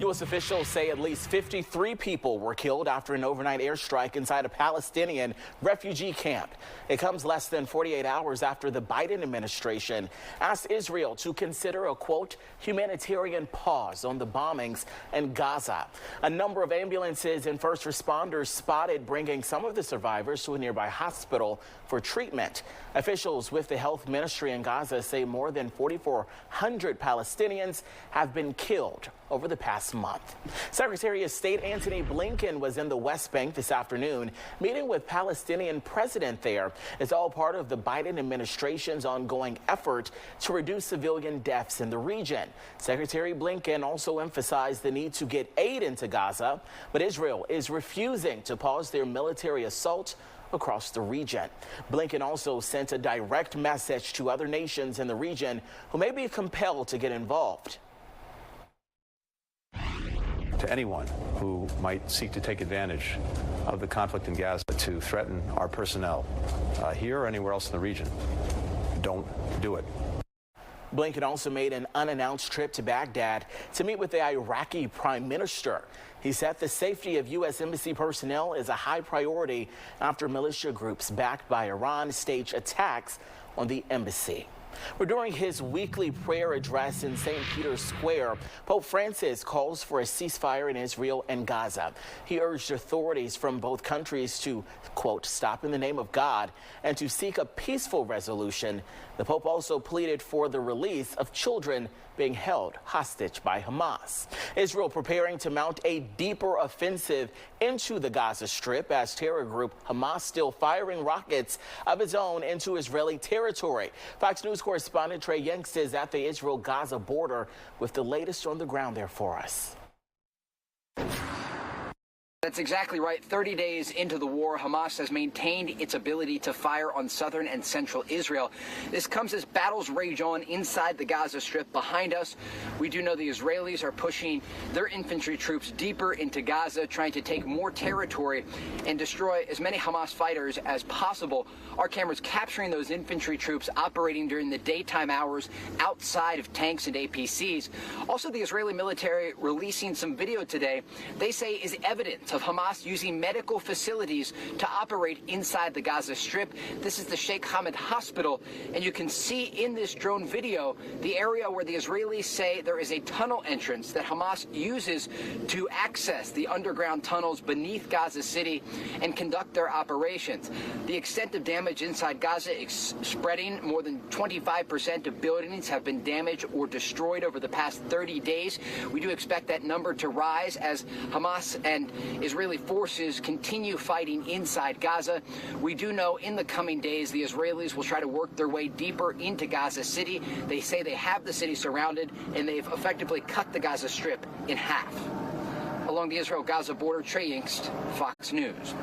U.S. officials say at least 53 people were killed after an overnight airstrike inside a Palestinian refugee camp. It comes less than 48 hours after the Biden administration asked Israel to consider a, quote, humanitarian pause on the bombings in Gaza. A number of ambulances and first responders spotted bringing some of the survivors to a nearby hospital for treatment. Officials with the health ministry in Gaza say more than 4,400 Palestinians have been killed over the past month. Secretary of State Antony Blinken was in the West Bank this afternoon, meeting with Palestinian president there. It's all part of the Biden administration's ongoing effort to reduce civilian deaths in the region. Secretary Blinken also emphasized the need to get aid into Gaza, but Israel is refusing to pause their military assault across the region. Blinken also sent a direct message to other nations in the region who may be compelled to get involved. To anyone who might seek to take advantage of the conflict in Gaza to threaten our personnel here or anywhere else in the region, don't do it. Blinken also made an unannounced trip to Baghdad to meet with the Iraqi prime minister. He said the safety of U.S. embassy personnel is a high priority after militia groups backed by Iran staged attacks on the embassy. During his weekly prayer address in St. Peter's Square, Pope Francis calls for a ceasefire in Israel and Gaza. He urged authorities from both countries to, quote, stop in the name of God and to seek a peaceful resolution. The Pope also pleaded for the release of children being held hostage by Hamas. Israel preparing to mount a deeper offensive into the Gaza Strip as terror group Hamas still firing rockets of its own into Israeli territory. Fox News correspondent Trey Yanks is at the Israel-Gaza border with the latest on the ground there for us. That's exactly right. 30 days into the war, Hamas has maintained its ability to fire on southern and central Israel. This comes as battles rage on inside the Gaza Strip. Behind us, we do know the Israelis are pushing their infantry troops deeper into Gaza, trying to take more territory and destroy as many Hamas fighters as possible. Our cameras capturing those infantry troops operating during the daytime hours outside of tanks and APCs. Also, the Israeli military releasing some video today they say is evidence of Hamas using medical facilities to operate inside the Gaza Strip. This is the Sheikh Hamad Hospital, and you can see in this drone video the area where the Israelis say there is a tunnel entrance that Hamas uses to access the underground tunnels beneath Gaza City and conduct their operations. The extent of damage inside Gaza is spreading. More than 25% of buildings have been damaged or destroyed over the past 30 days. We do expect that number to rise as Hamas and Israeli forces continue fighting inside Gaza. We do know in the coming days the Israelis will try to work their way deeper into Gaza City. They say they have the city surrounded, and they've effectively cut the Gaza Strip in half. Along the Israel-Gaza border, Trey Yanks, Fox News.